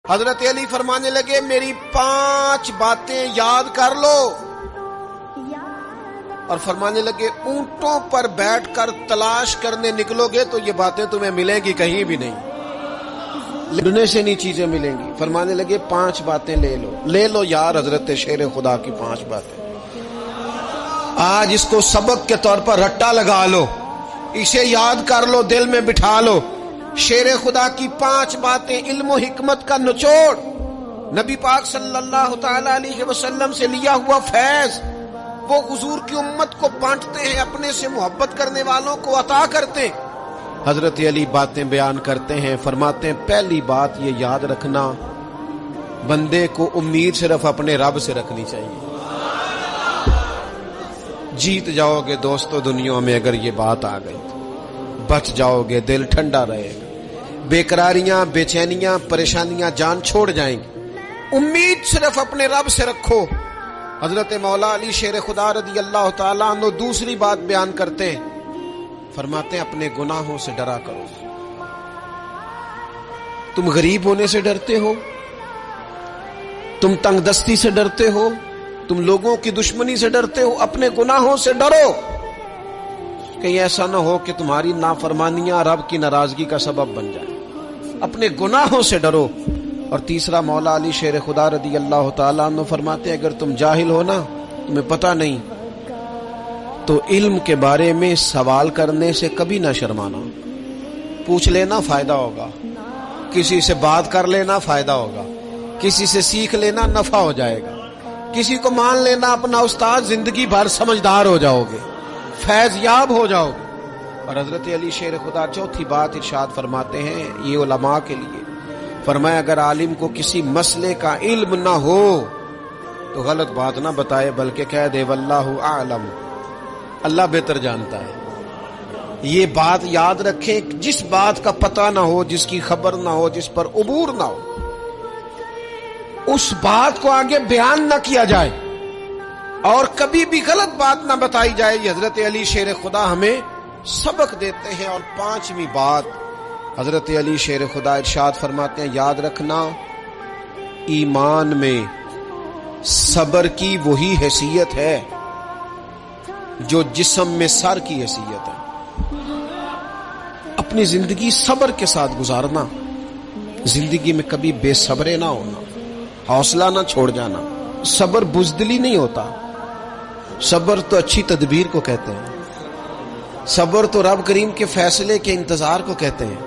حضرت علی فرمانے لگے میری 5 باتیں یاد کر لو، اور فرمانے لگے اونٹوں پر بیٹھ کر تلاش کرنے نکلو گے تو یہ باتیں تمہیں ملیں گی کہیں بھی نہیں، ڈھونڈنے سے نہیں چیزیں ملیں گی۔ فرمانے لگے 5 باتیں لے لو یار حضرت شیر خدا کی 5 باتیں، آج اس کو سبق کے طور پر رٹا لگا لو، اسے یاد کر لو، دل میں بٹھا لو۔ شیر خدا کی 5 باتیں علم و حکمت کا نچوڑ، نبی پاک صلی اللہ تعالی علیہ وسلم سے لیا ہوا فیض، وہ حضور کی امت کو بانٹتے ہیں، اپنے سے محبت کرنے والوں کو عطا کرتے ہیں۔ حضرت علی باتیں بیان کرتے ہیں، فرماتے ہیں پہلی بات یہ یاد رکھنا، بندے کو امید صرف اپنے رب سے رکھنی چاہیے۔ جیت جاؤ گے دوستو دنیا میں اگر یہ بات آ گئی تو، بچ جاؤ گے، دل ٹھنڈا رہے گا، بے قراریاں، بے چینیاں، پریشانیاں جان چھوڑ جائیں گی۔ امید صرف اپنے رب سے رکھو۔ حضرت مولا علی شیر خدا رضی اللہ تعالیٰ عنہ دوسری بات بیان کرتے ہیں، فرماتے ہیں اپنے گناہوں سے ڈرا کرو۔ تم غریب ہونے سے ڈرتے ہو، تم تنگ دستی سے ڈرتے ہو، تم لوگوں کی دشمنی سے ڈرتے ہو، اپنے گناہوں سے ڈرو، کہیں ایسا نہ ہو کہ تمہاری نافرمانیاں رب کی ناراضگی کا سبب بن جائیں۔ اپنے گناہوں سے ڈرو۔ اور تیسرا مولا علی شیر خدا رضی اللہ تعالیٰ عنہ فرماتے ہیں اگر تم جاہل ہو نا، تمہیں پتہ نہیں، تو علم کے بارے میں سوال کرنے سے کبھی نہ شرمانا، پوچھ لینا فائدہ ہوگا، کسی سے بات کر لینا فائدہ ہوگا، کسی سے سیکھ لینا نفع ہو جائے گا، کسی کو مان لینا اپنا استاد، زندگی بھر سمجھدار ہو جاؤ گے، فیض یاب ہو جاؤ گے۔ اور حضرت علی شیر خدا چوتھی بات ارشاد فرماتے ہیں یہ علماء کے لیے، فرمایا اگر عالم کو کسی مسئلے کا علم نہ ہو تو غلط بات نہ بتائے بلکہ کہہ دے واللہ اعلم، اللہ بہتر جانتا ہے۔ یہ بات یاد رکھیں، جس بات کا پتہ نہ ہو، جس کی خبر نہ ہو، جس پر عبور نہ ہو، اس بات کو آگے بیان نہ کیا جائے اور کبھی بھی غلط بات نہ بتائی جائے۔ یہ حضرت علی شیر خدا ہمیں سبق دیتے ہیں۔ اور 5ویں بات حضرت علی شیر خدا ارشاد فرماتے ہیں یاد رکھنا، ایمان میں صبر کی وہی حیثیت ہے جو جسم میں سر کی حیثیت ہے۔ اپنی زندگی صبر کے ساتھ گزارنا، زندگی میں کبھی بے صبرے نہ ہونا، حوصلہ نہ چھوڑ جانا۔ صبر بزدلی نہیں ہوتا، صبر تو اچھی تدبیر کو کہتے ہیں، صبر تو رب کریم کے فیصلے کے انتظار کو کہتے ہیں۔